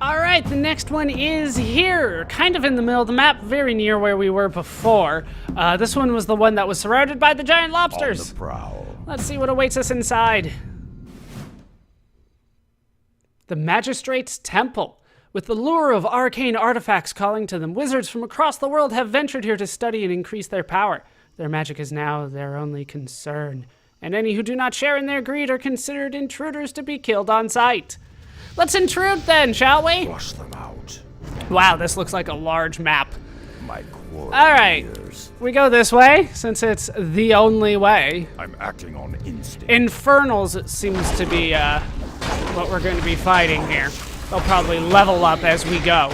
Alright, the next one is here, kind of in the middle of the map, very near where we were before. This one was the one that was surrounded by the giant lobsters. On the prowl. Let's see what awaits us inside. The Magistrate's Temple. With the lure of arcane artifacts calling to them, wizards from across the world have ventured here to study and increase their power. Their magic is now their only concern, and any who do not share in their greed are considered intruders to be killed on sight. Let's intrude then, shall we? Flush them out. Wow, this looks like a large map. My quarry. Alright, we go this way, since it's the only way. I'm acting on instinct. Infernals seems to be what we're going to be fighting here. They'll probably level up as we go.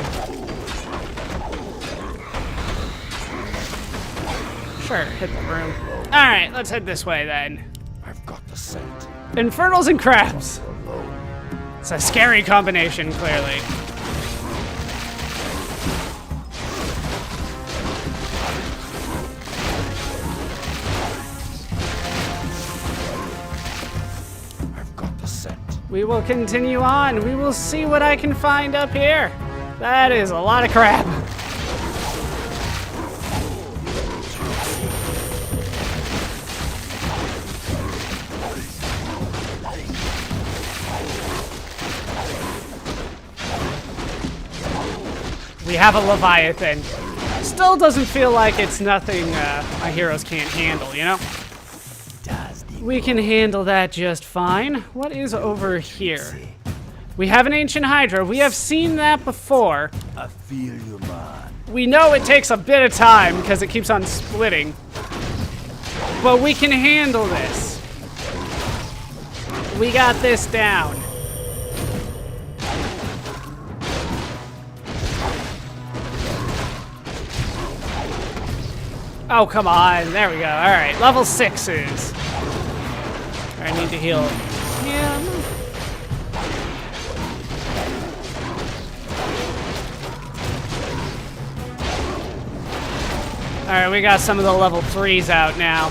Sure, hit the room. Alright, let's head this way then. I've got the scent. Infernals and crabs. It's a scary combination, clearly. I've got the scent. We will continue on. We will see what I can find up here. That is a lot of crab. We have a Leviathan. Still doesn't feel like it's nothing my heroes can't handle, you know? We can handle that just fine. What is over here? We have an ancient Hydra. We have seen that before. I feel you, man. We know it takes a bit of time because it keeps on splitting. But we can handle this. We got this down. Oh, come on. There we go. All right, level 6s. I need to heal him. All right, we got some of the level 3s out now.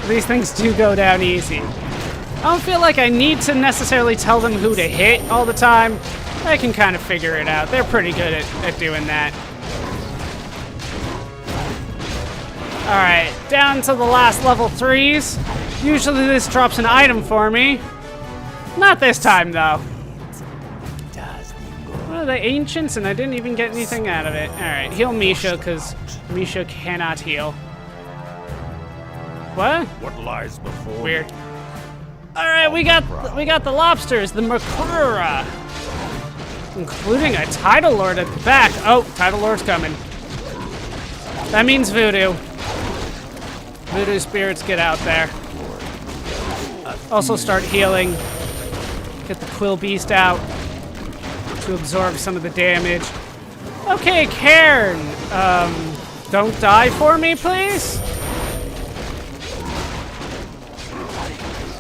These things do go down easy. I don't feel like I need to necessarily tell them who to hit all the time. I can kind of figure it out. They're pretty good at doing that. Alright, down to the last level 3s. Usually this drops an item for me. Not this time, though. What are the ancients? And I didn't even get anything out of it. Alright, heal Misha, because Misha cannot heal. What? What lies before? Weird. Alright, we got the lobsters, the Makura. Including a Tidal Lord at the back. Oh, Tidal Lord's coming. That means voodoo. Voodoo spirits, get out there. Also start healing. Get the Quill Beast out to absorb some of the damage. Okay, Cairn. Don't die for me, please?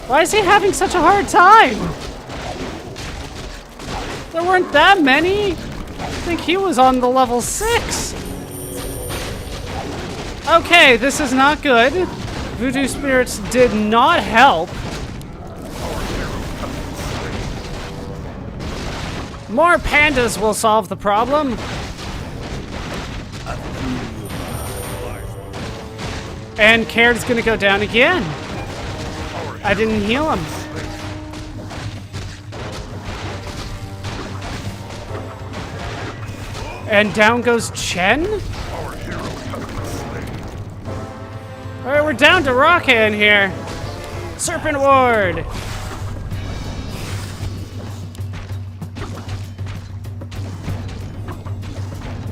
Why is he having such a hard time? There weren't that many. I think he was on the level 6. Okay, this is not good. Voodoo spirits did not help. More pandas will solve the problem. And Cairn's gonna go down again. I didn't heal him. And down goes Chen? Alright, we're down to Rockhand here. Serpent Ward.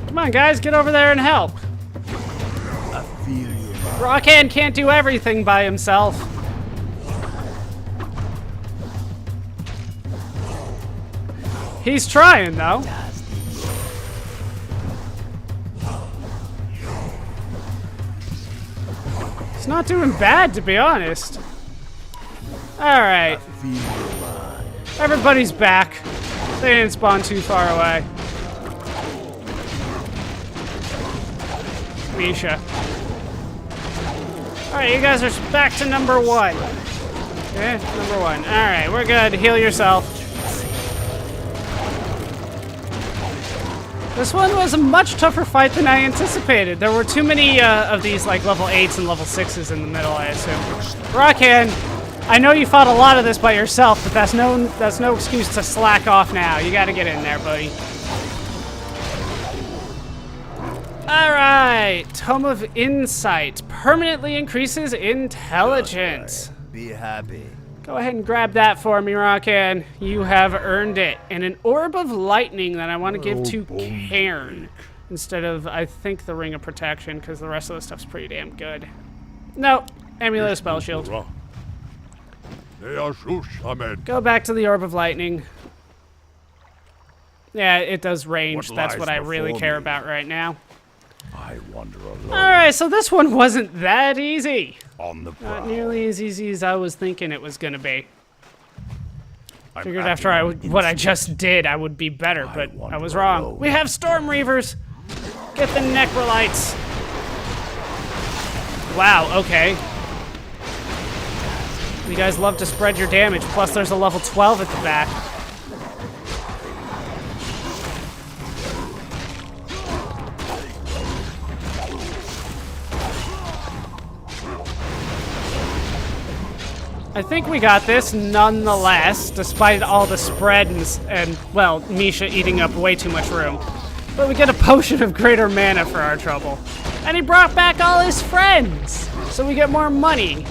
Come on, guys, get over there and help. I feel you. Rockhand can't do everything by himself. He's trying, though. He's not doing bad, to be honest. Alright. Everybody's back. They didn't spawn too far away. Misha. Alright, you guys are back to number 1. Okay, number 1. Alright, we're good. Heal yourself. This one was a much tougher fight than I anticipated. There were too many of these like level 8s and level 6s in the middle, I assume. Rockhand, I know you fought a lot of this by yourself, but that's no excuse to slack off now. You gotta get in there, buddy. Alright, Tome of Insight. Permanently increases intelligence. Be happy. Go ahead and grab that for me, Rockan. You have earned it. And an Orb of Lightning that I want to give to Cairn. Instead of, I think, the Ring of Protection, because the rest of the stuff's pretty damn good. No, Amulet of Spell Shield. Go back to the Orb of Lightning. Yeah, it does range. That's what I really care about right now. I wander alone. Alright, so this one wasn't that easy. On the Not prowl. nearly as easy as I was thinking it was going to be. I'm Figured acting after on what I instinct. just did, I would be better, but I wander was wrong. alone. We have Storm Reavers. Get the Necrolites. Wow, okay. You guys love to spread your damage, plus there's a level 12 at the back. I think we got this nonetheless, despite all the spread and well, Misha eating up way too much room. But we get a potion of greater mana for our trouble. And he brought back all his friends, so we get more money.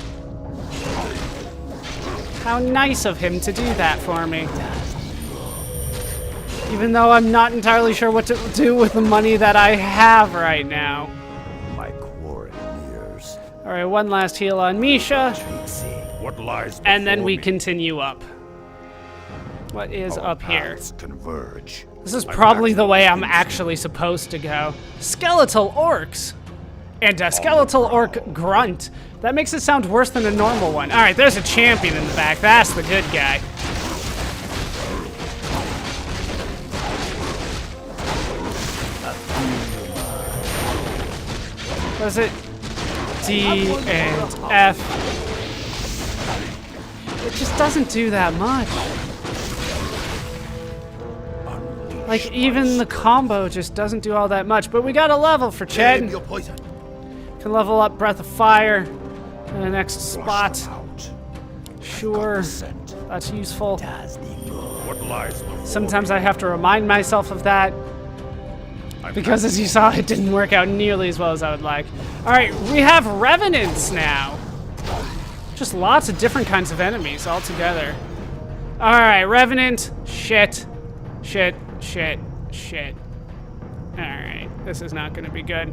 How nice of him to do that for me. Even though I'm not entirely sure what to do with the money that I have right now. My quarry nears. Alright, one last heal on Misha. What lies And then before we me? continue up. What is Our up here? paths converge. This is I'm probably the acting way on I'm instinct. actually supposed to go. Skeletal orcs. And a skeletal orc grunt. That makes it sound worse than a normal one. Alright, there's a champion in the back. That's the good guy. Was it D and F? It just doesn't do that much. Like, even the combo just doesn't do all that much. But we got a level for Chen. Your poison. Can level up Breath of Fire in the next Flush spot. them out. Sure, Scent. that's useful. What lies before Sometimes I have to remind myself of that. I'm Because as you saw, it didn't work out nearly as well as I would like. Alright, we have Revenants now. Just lots of different kinds of enemies all together. Alright, Revenant. Shit. Shit. Shit. Shit. Alright, this is not gonna be good.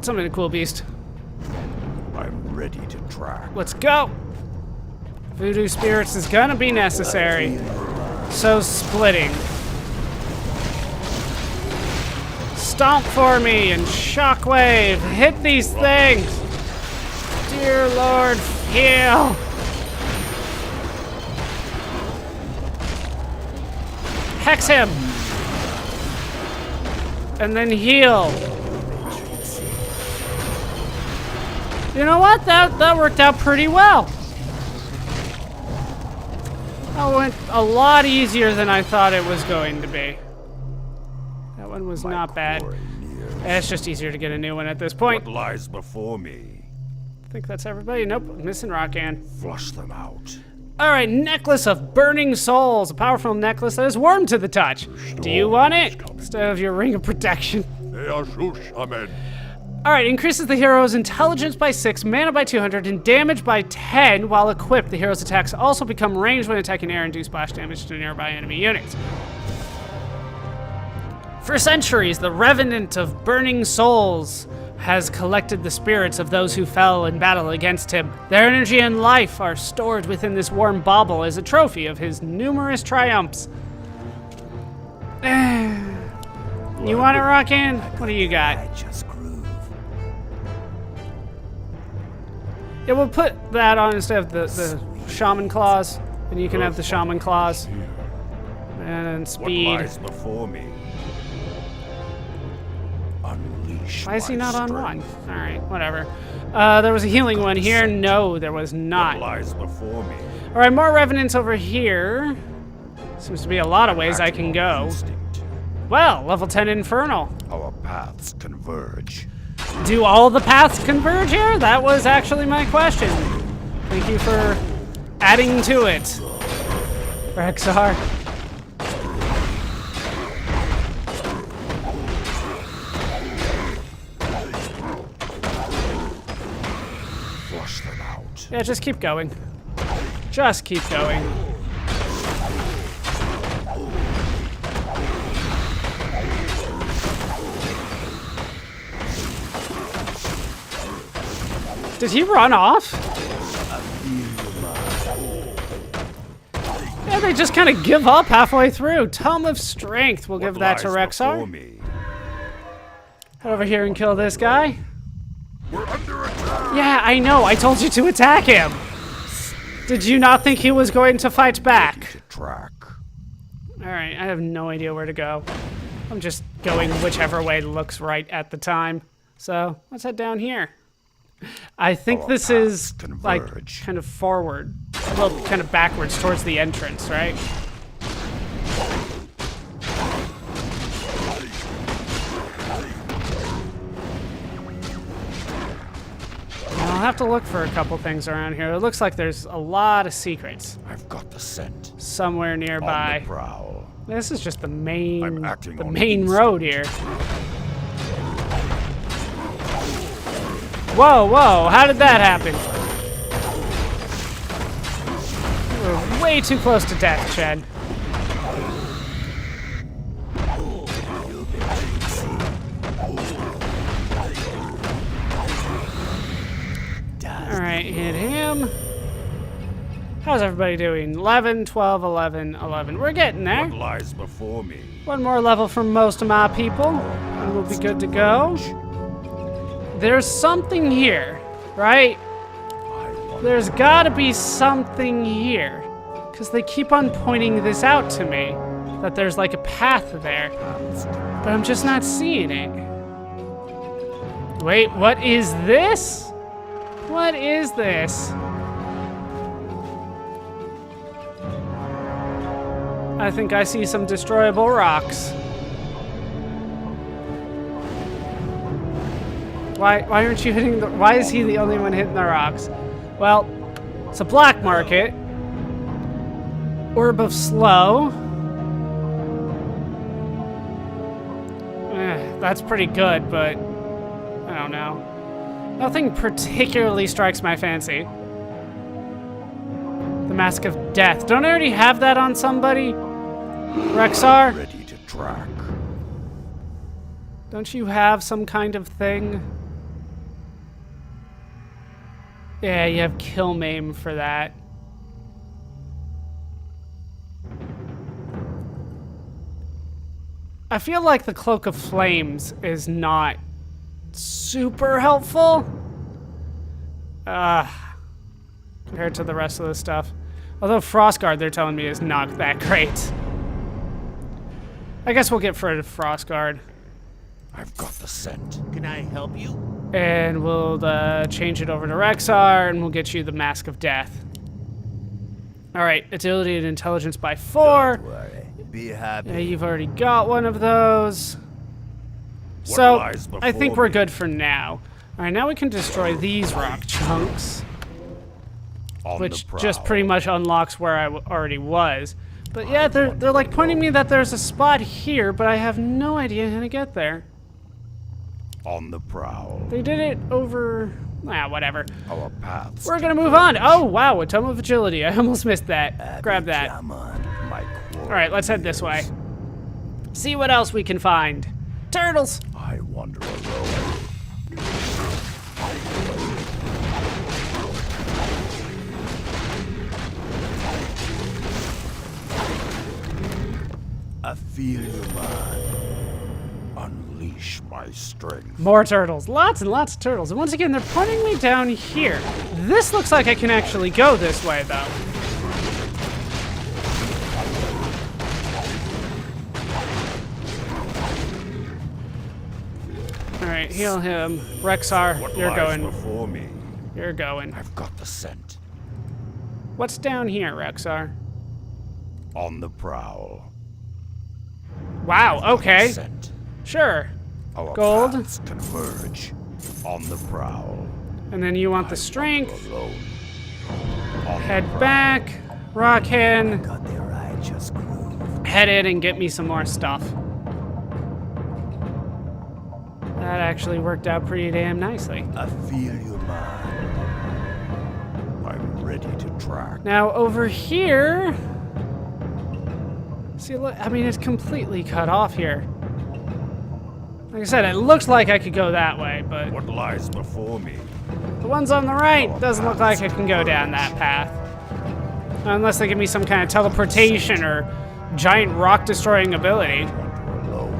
Summon a cool beast. I'm ready to track. Let's go! Voodoo Spirits is gonna be necessary. So splitting. Stomp for me and shockwave. Hit these things. Dear Lord, heal. Hex him. And then heal. You know what? That worked out pretty well. That went a lot easier than I thought it was going to be. That one was not bad. Quarry nears. It's just easier to get a new one at this point. What lies before me? I think that's everybody. Nope, missing Rockan. Flush them out. Alright, Necklace of Burning Souls. A powerful necklace that is warm to the touch. Do you want it? Instead of your Ring of Protection. They are Shushamen. Alright, increases the hero's intelligence by 6, mana by 200, and damage by 10 while equipped. The hero's attacks also become ranged when attacking air and do splash damage to nearby enemy units. For centuries, the Revenant of Burning Souls has collected the spirits of those who fell in battle against him. Their energy and life are stored within this warm bauble as a trophy of his numerous triumphs. You want it, Rockan? What do you got? I just groove. Yeah, we'll put that on instead of the Shaman Claws, and you can have the Shaman Claws. And then What speed. lies before me? Unleash Why is he my not on strength. one? Alright, whatever. There was a healing one here. No, there was What not. lies before me? Alright, more Revenants over here. Seems to be a lot of ways I Acting can on go. instinct. Well, level 10 Infernal. Our paths converge. Do all the paths converge here? That was actually my question. Thank you for adding to it, Rexar. Flush them out. Yeah, just keep going. Just keep going. Did he run off? Yeah, they just kind of give up halfway through. Tome of Strength. We'll give that to Rexar. Head over here and kill this guy. We're under attack. Yeah, I know. I told you to attack him. Did you not think he was going to fight back? To track. Alright, I have no idea where to go. I'm just going whichever way looks right at the time. So, let's head down here. I think Our this paths is, converge. like, kind of forward. Well, kind of backwards towards the entrance, right? I'll have to look for a couple things around here. It looks like there's a lot of secrets I've got the scent. somewhere On nearby. the prowl. This is just the main I'm acting on main instinct. road here. Whoa, whoa, how did that happen? We're way too close to death, Chen. Alright, hit him. How's everybody doing? 11, 12, 11, 11. We're getting there. What lies before me? One more level for most of my people, and we'll be good to go. There's something here, right? There's gotta be something here. Because they keep on pointing this out to me. That there's like a path there. But I'm just not seeing it. Wait, what is this? What is this? I think I see some destroyable rocks. Why aren't you hitting the... Why is he the only one hitting the rocks? Well, it's a black market. Orb of Slow. That's pretty good, but... I don't know. Nothing particularly strikes my fancy. The Mask of Death. Don't I already have that on somebody? Rexar? Ready to track. Don't you have some kind of thing? Yeah, you have Kill Maim for that. I feel like the Cloak of Flames is not super helpful. Compared to the rest of the stuff. Although Frostguard, they're telling me, is not that great. I guess we'll get for a Frostguard. I've got the scent. Can I help you? And we'll change it over to Rexar, and we'll get you the Mask of Death. Alright, agility and intelligence by 4. Don't worry. Be happy. Yeah, you've already got one of those. So, lies before I think we're me? good for now. Alright, now we can destroy these rock chunks, On which the prowl. just pretty much unlocks where I already was. But yeah, they're like pointing me that there's a spot here, but I have no idea how to get there. On the prowl. They did it over... whatever. Our paths. We're gonna move on. Oh, wow, a Tome of Agility. I almost missed that. Grab that. Come on. My Alright, let's head this way. See what else we can find. Turtles! I wander alone. I feel you, man. Unleash my strength. More turtles. Lots and lots of turtles. And once again, they're pointing me down here. This looks like I can actually go this way, though. Alright, heal him. Rexar, What you're lies going. before me? You're going. I've got the scent. What's down here, Rexar? On the prowl. Wow, okay. Scent. Sure. Our Gold. paths converge. On the prowl. And then you want the strength. Alone. On the Head prowl. back. Rock hand. Got their eye just grooved. Head in and get me some more stuff. That actually worked out pretty damn nicely. I feel your mind. I'm ready to track. Now over here, see, look, I mean, it's completely cut off here. Like I said, it looks like I could go that way, but What lies before me? the ones on the right doesn't look like I can go down that path. Unless they give me some kind of teleportation or giant rock-destroying ability, Wander alone.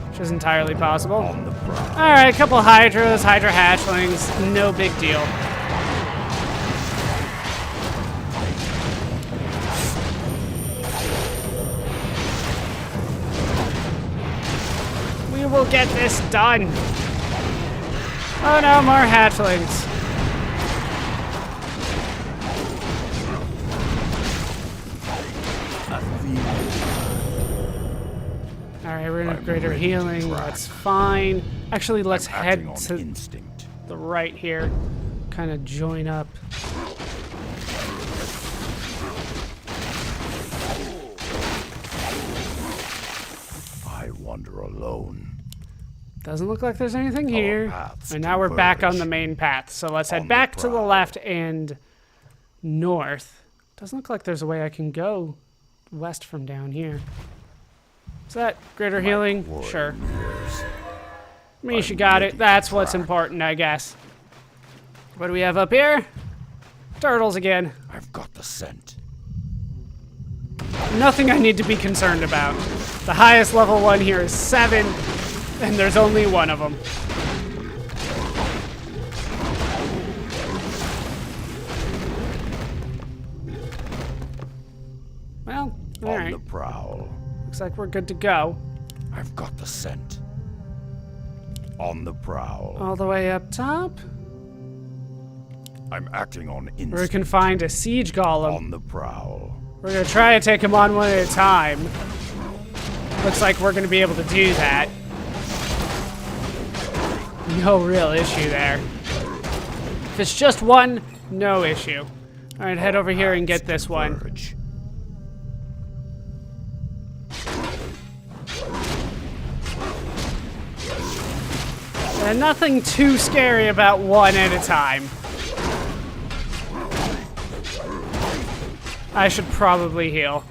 which is entirely possible. On the prowl. All right, a couple hydras, hydra hatchlings, no big deal. We will get this done. Oh no, more hatchlings. I feel All right, we're gonna I'm greater ready to healing. track. That's fine. Actually, let's Acting head on to instinct. the right here. Kind of join up. I wander alone. Doesn't look like there's anything here. paths And now we're back on converge. the main path. So let's head On the back to the prowl. left and north. Doesn't look like there's a way I can go west from down here. Is that greater healing? Sure. Years. Misha I'm got ready it. That's to what's track. important, I guess. What do we have up here? Turtles again. I've got the scent. Nothing I need to be concerned about. The highest level one here is 7, and there's only one of them. Well, On alright. the prowl. Looks like we're good to go. I've got the scent. On the prowl. All the way up top, I'm acting on where we instinct. can find a siege golem. On the prowl. We're gonna try to take him on one at a time. Looks like we're gonna be able to do that. No real issue there. If it's just one, no issue. All right, head over here and get this one. Converge. And nothing too scary about one at a time. I should probably heal.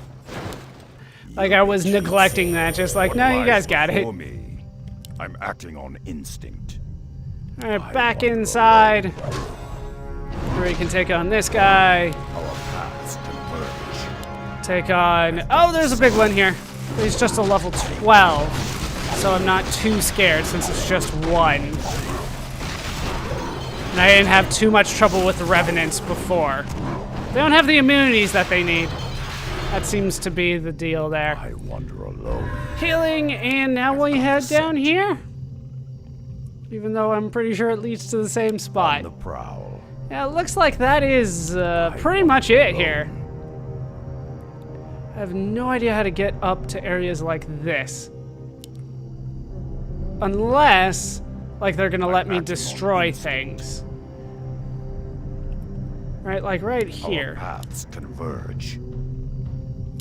Like I was neglecting that, just like, no, you Lies guys got it. before me. I'm acting on instinct. All right, back inside. Where we can take on this guy. Our paths converge. Take on... Oh, there's a big one here. He's just a level 12. So I'm not too scared since it's just one. And I didn't have too much trouble with the Revenants before. They don't have the immunities that they need. That seems to be the deal there. I wander alone. Healing, and now we head down here. Even though I'm pretty sure it leads to the same On spot. the prowl. Yeah, it looks like that is pretty much it here. I have no idea how to get up to areas like this. Unless, like, they're gonna let me acting on destroy instinct. things. Right, like right Our here. paths converge.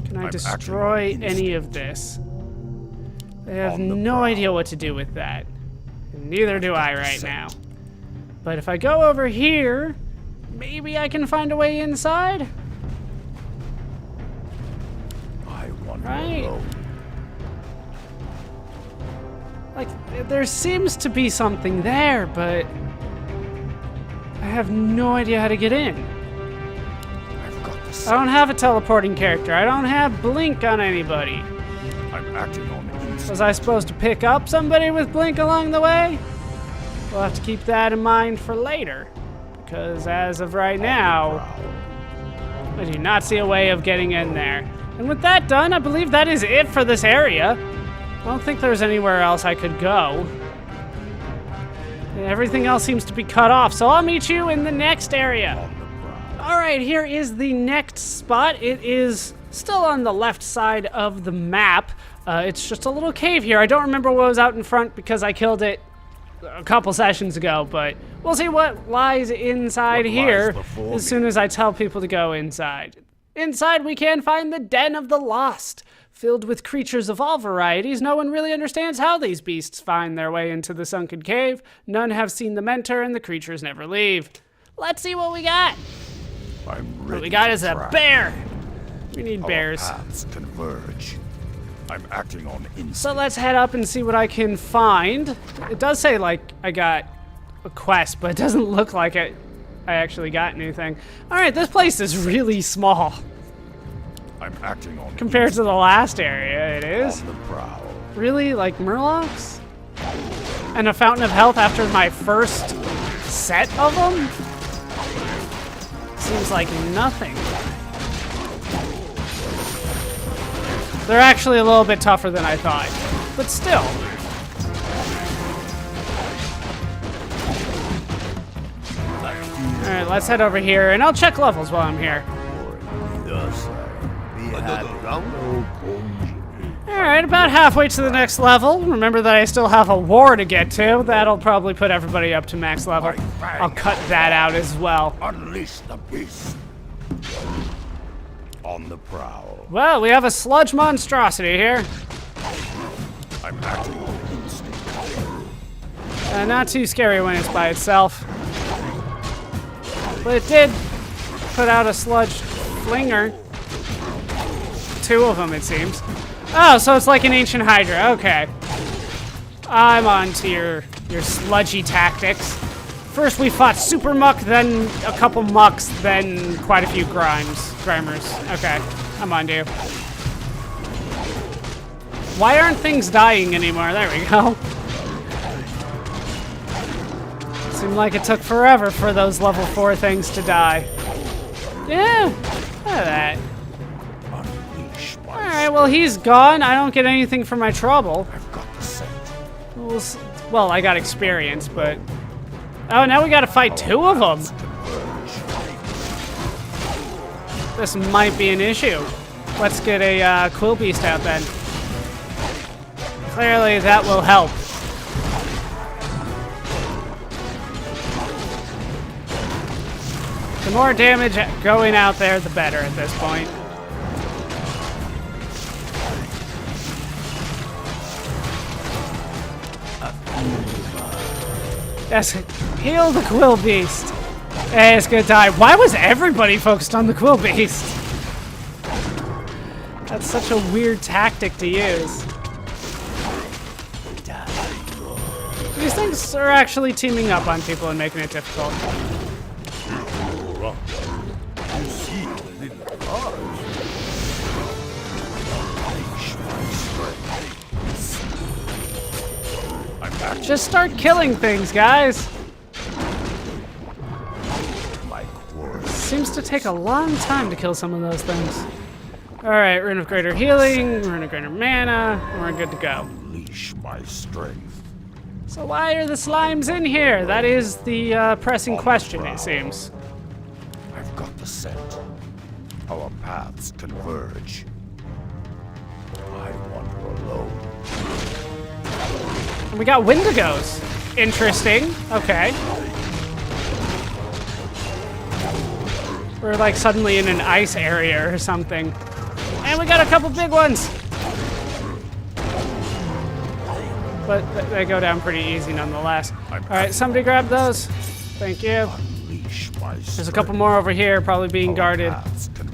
Can I I'm destroy acting on any of this? I have On the no prowl. idea what to do with that. And neither do I right now. scent. But if I go over here, maybe I can find a way inside? I wander Right. alone. Like, there seems to be something there, but I have no idea how to get in. I've got the I scent. don't have a teleporting character. I don't have blink on anybody. I'm acting on instinct. Was I supposed to pick up somebody with blink along the way? We'll have to keep that in mind for later. Because as of right now, Prowl. I do not see a way of getting in there. And with that done, I believe that is it for this area. I don't think there's anywhere else I could go. Everything else seems to be cut off, so I'll meet you in the next area. On the prowl. All right, here is the next spot. It is Still on the left side of the map. It's just a little cave here. I don't remember what was out in front because I killed it a couple sessions ago, but we'll see what lies inside here as soon as I tell people to go inside. Inside we can find the Den of the Lost. Filled with creatures of all varieties, no one really understands how these beasts find their way into the sunken cave. None have seen the mentor, and the creatures never leave. Let's see what we got. What we got is a bear. We need bears. Our paths converge. I'm acting on instinct. So let's head up and see what I can find. It does say, like, I got a quest, but it doesn't look like I actually got anything. All right, this place is really small. I'm acting on compared to the last area, it is. On the prowl. Really? Like Murlocs? And a Fountain of Health after my first set of them? Seems like nothing. They're actually a little bit tougher than I thought, but still. All right, let's head over here, and I'll check levels while I'm here. Alright, about halfway to the next level. Remember that I still have a war to get to. That'll probably put everybody up to max level. I'll cut that out as well. Unleash the beast. On the prowl. Well, we have a sludge monstrosity here. I'm acting on instinct. Not too scary when it's by itself. But it did put out a sludge flinger. 2 of them, it seems. Oh, so it's like an ancient Hydra. Okay. I'm on to your sludgy tactics. First we fought Super Muck, then a couple Mucks, then quite a few Grimers. Okay, I'm on to you. Why aren't things dying anymore? There we go. Seemed like it took forever for those level 4 things to die. Yeah, look at that. Alright, well, he's gone. I don't get anything for my trouble. I've got the scent. Well, I got experience, but... Oh, now we gotta fight 2 of them. This might be an issue. Let's get a Quill Beast out then. Clearly, that will help. The more damage going out there, the better at this point. Yes, heal the Quill Beast. Hey, it's gonna die. Why was everybody focused on the Quill Beast? That's such a weird tactic to use. These things are actually teaming up on people and making it difficult. Just start killing things, guys. Seems to take a long time to kill some of those things. Alright, Rune of Greater Healing, Rune of Greater Mana, and we're good to go. Unleash my strength. So why are the slimes in here? That is the pressing question, it seems. I've got the scent. Our paths converge. I wander alone. And we got Wendigos. Interesting. Okay. We're like suddenly in an ice area or something. And we got a couple big ones. But they go down pretty easy nonetheless. Alright, somebody grab those. Thank you. There's a couple more over here, probably being guarded.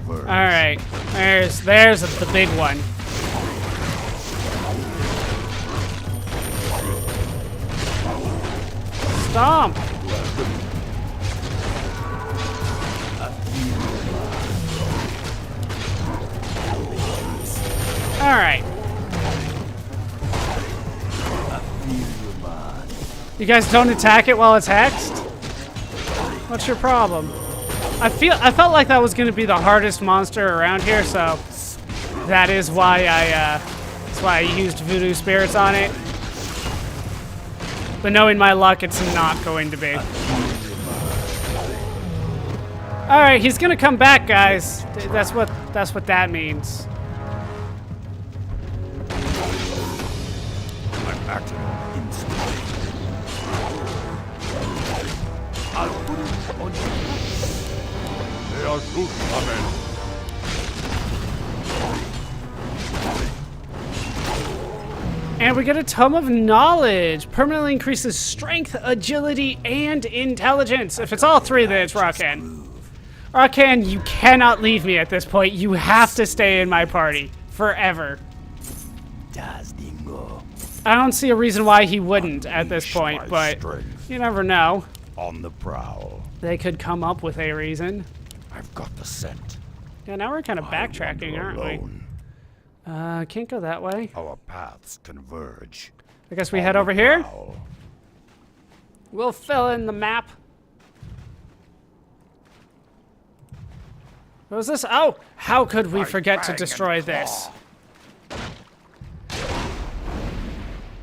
Alright, there's the big one. Stomp! Alright. You guys don't attack it while it's hexed? What's your problem? I felt like that was gonna be the hardest monster around here, so that is why I used Voodoo Spirits on it. But knowing my luck, it's not going to be. Alright, he's gonna come back, guys. That's what that's what that means. I'm acting on instinct. I'll put it on you. They are good, Amen. And we get a Tome of Knowledge. Permanently increases strength, agility, and intelligence. If it's all three, then it's Rakan. Rakan, you cannot leave me at this point. You have to stay in my party. Forever. I don't see a reason why he wouldn't at this point, but you never know. On the prowl. They could come up with a reason. I've got the scent. Yeah, now we're kind of backtracking, aren't we? Can't go that way. Our paths converge. I guess we head over here. Prowl. We'll fill in the map. What was this? Oh, how could we forget to destroy this?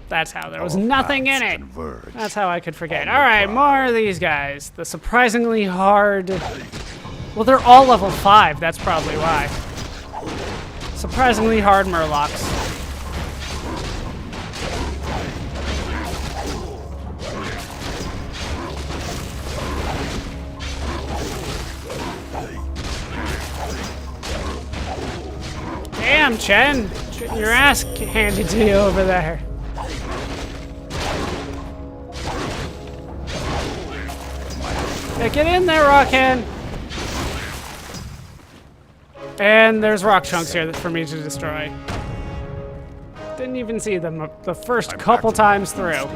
That's how. There was nothing in it. Converge. That's how I could forget. All right, more of these guys. The surprisingly hard... Well, they're all level 5. That's probably why. Surprisingly hard Murlocs. Damn, Chen! Getting your ass handed to you over there. Yeah, get in there, Rakan! And there's rock chunks here for me to destroy. Didn't even see them the first couple times through.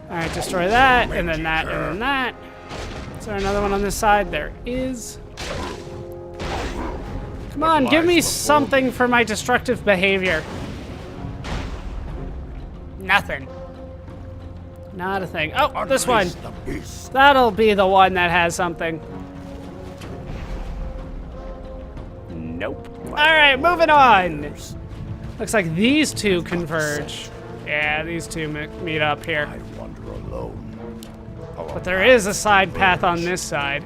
Alright, destroy that, and then that, and then that. Is there another one on this side? There is. Come on, give me something for my destructive behavior. Nothing. Not a thing. Oh, this one. That'll be the one that has something. Nope. Alright, moving on. Looks like these two converge. Yeah, these two meet up here. I wander alone. But there is a side path on this side.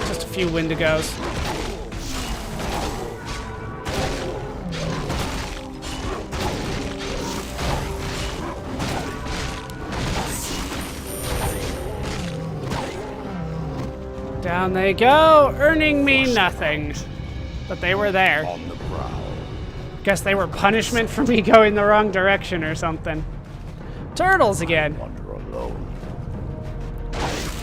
Just a few Wendigos. Down they go, earning me nothing. But they were there. On the prowl. Guess they were punishment for me going the wrong direction or something. Turtles again. Wander alone.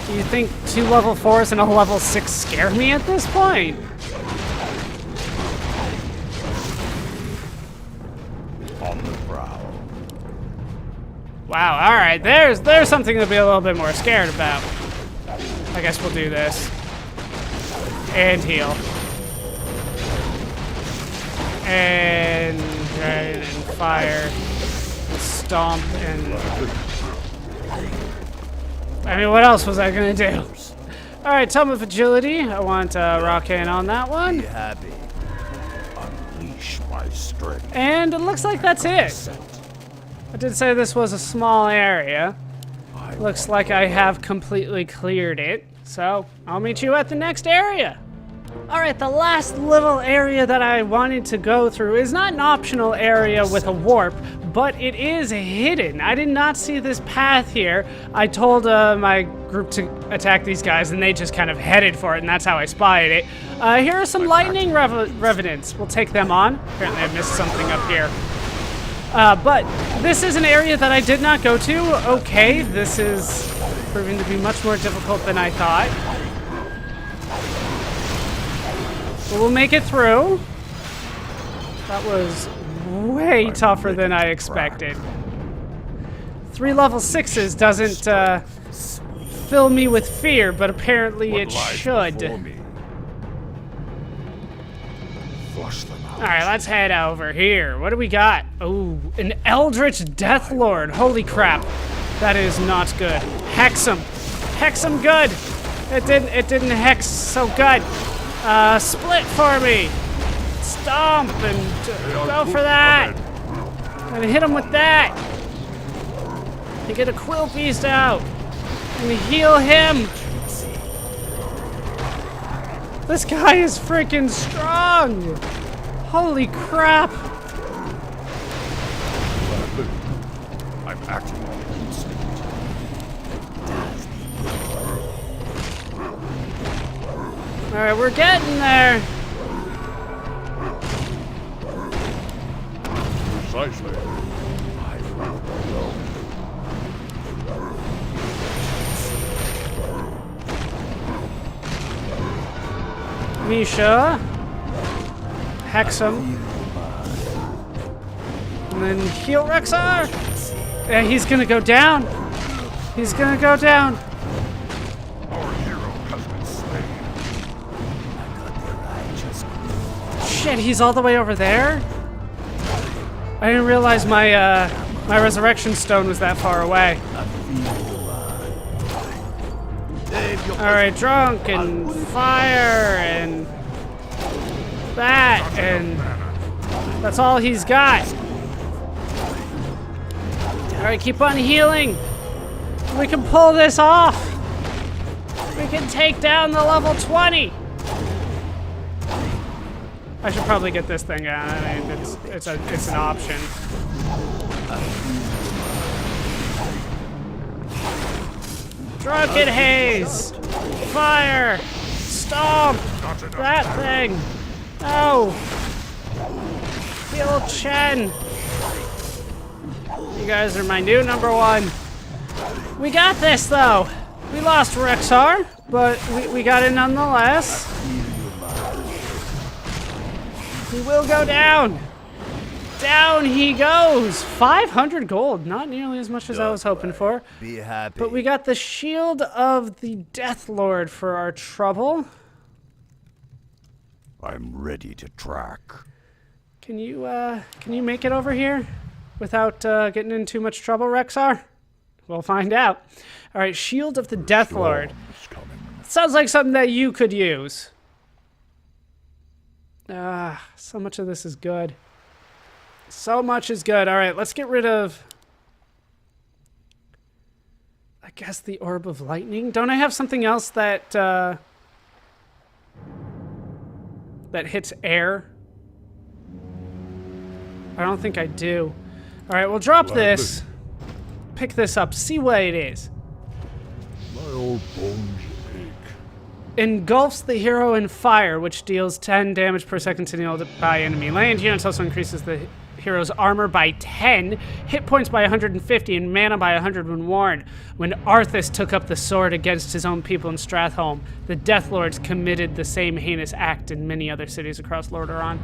Do you think 2 level 4s and a level 6 scare me at this point? On the prowl. Wow, alright, there's something to be a little bit more scared about. I guess we'll do this. And heal. And dragon and fire. And stomp and... I mean, what else was I gonna do? Alright, Tome of Agility. I want Rakan on that one. Be happy. Unleash my strength. And it looks like that's it. I did say this was a small area. Looks like I have completely cleared it. So, I'll meet you at the next area. Alright, the last little area that I wanted to go through is not an optional area with a warp, but it is hidden. I did not see this path here. I told my group to attack these guys, and they just kind of headed for it, and that's how I spotted it. Here are some lightning revenants. We'll take them on. Apparently I missed something up here. But this is an area that I did not go to. Okay, this is proving to be much more difficult than I thought. But we'll make it through. That was way tougher than I expected. 3 level 6s doesn't fill me with fear, but apparently it should. Alright, let's head over here. What do we got? Oh, an Eldritch Deathlord. Holy crap. That is not good. Hex him. Hex him good. It didn't hex so good. Split for me. Stomp and go for that. And hit him with that. And get a Quill Beast out. And heal him. This guy is freaking strong! Holy crap! I'm acting on instinct. Alright, we're getting there. Precisely. I found alone. Misha. Hex him. And then heal Rexar. Yeah, he's gonna go down. He's gonna go down. Our hero has been slain. Shit, he's all the way over there? I didn't realize my my resurrection stone was that far away. Alright, drunk and fire and that and that's all he's got. Alright, keep on healing. We can pull this off. We can take down the level 20. I should probably get this thing out. I mean, it's an option. Drunken haze, fire, stomp, that thing. No. Heal Chen. You guys are my new number one. We got this though. We lost Rexar, but we got it nonetheless. He will go down. Down he goes. 500 gold. Not nearly as much as I was hoping for. Be happy. But we got the Shield of the Death Lord for our trouble. I'm ready to track. Can you make it over here without getting in too much trouble, Rexar? We'll find out. All right, Shield of the Death Lord. Sounds like something that you could use. So much of this is good. So much is good. All right, let's get rid of, I guess, the Orb of Lightning. Don't I have something else that that hits air? I don't think I do. All right, we'll drop this. Pick this up. See what it is. My old bones ache. Engulfs the hero in fire, which deals 10 damage per second to nearby enemy land units. Also increases the hero's armor by 10, hit points by 150, and mana by 100 when worn. When Arthas took up the sword against his own people in Stratholme, the Death Lords committed the same heinous act in many other cities across Lordaeron.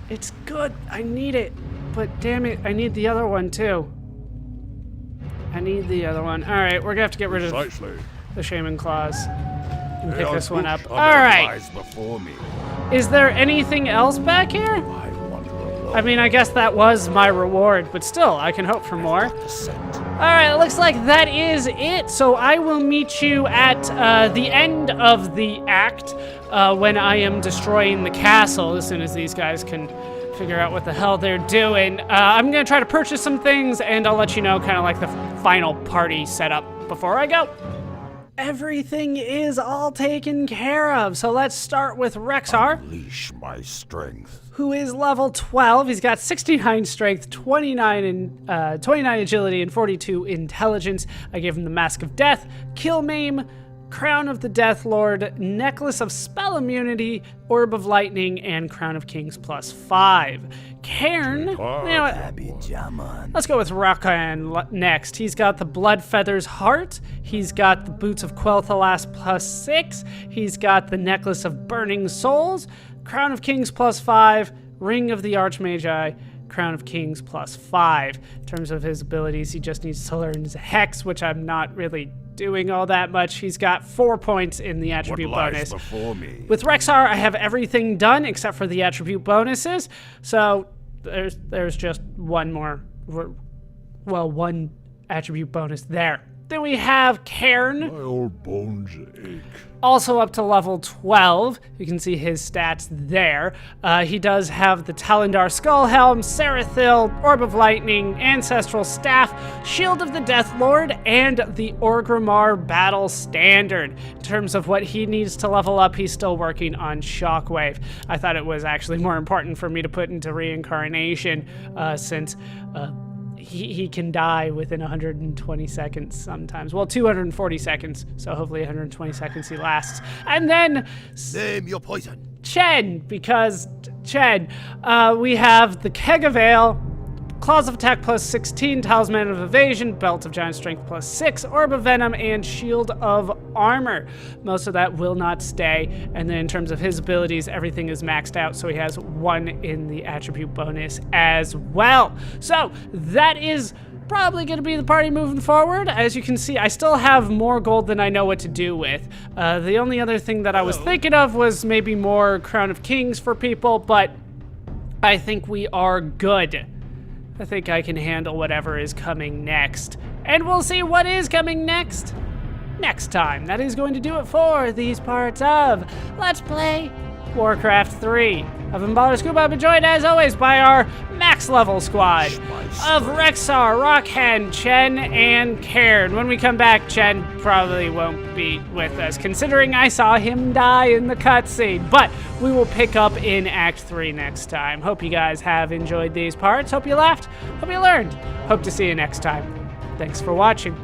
It's good. I need it. But damn it, I need the other one too. I need the other one. All right, we're gonna have to get rid of the Shaman Claws and pick this one up. All right. Is there anything else back here? I mean, I guess that was my reward, but still, I can hope for more. All right, it looks like that is it. So I will meet you at the end of the act when I am destroying the castle, as soon as these guys can figure out what the hell they're doing. I'm gonna try to purchase some things, and I'll let you know kind of like the final party setup before I go. Everything is all taken care of, so let's start with Rexar. Unleash my strength. Who is level 12. He's got 69 strength, 29 agility, and 42 intelligence. I gave him the Mask of Death, Kill Maim, Crown of the Death Lord, Necklace of Spell Immunity, Orb of Lightning, and Crown of Kings +5. Cairn, you know what? Let's go with Rakan next. He's got the Blood Feathers Heart. He's got the Boots of Quel'Thalas +6. He's got the Necklace of Burning Souls, Crown of Kings +5, Ring of the Archmagi, Crown of Kings +5. In terms of his abilities, he just needs to learn his Hex, which I'm not really doing all that much. He's got 4 points in the attribute bonus. With Rexar, I have everything done except for the attribute bonuses. So there's just one more, well, one attribute bonus there. Then we have Cairn, My old bones ache. also up to level 12. You can see his stats there. He does have the Talendar Skullhelm, Serathil, Orb of Lightning, Ancestral Staff, Shield of the Death Lord, and the Orgrimmar Battle Standard. In terms of what he needs to level up, he's still working on Shockwave. I thought it was actually more important for me to put into Reincarnation since he can die within 120 seconds sometimes. Well, 240 seconds, so hopefully 120 seconds he lasts. And then Name your poison. Chen, because Chen. We have the Keg of Ale, Claws of Attack plus 16, Talisman of Evasion, Belt of Giant Strength plus 6, Orb of Venom, and Shield of Armor. Most of that will not stay. And then in terms of his abilities, everything is maxed out, so he has 1 in the attribute bonus as well. So that is probably going to be the party moving forward. As you can see, I still have more gold than I know what to do with. The only other thing that I was thinking of was maybe more Crown of Kings for people, but I think we are good. I think I can handle whatever is coming next. And we'll see what is coming next time. That is going to do it for these parts of Let's Play Warcraft 3. I've been Baller Scuba. I've been joined as always by our max level squad of Rexar, Rockhen, Chen, and Cairn. When we come back, Chen probably won't be with us, considering I saw him die in the cutscene. But we will pick up in Act 3 next time. Hope you guys have enjoyed these parts. Hope you laughed. Hope you learned. Hope to see you next time. Thanks for watching.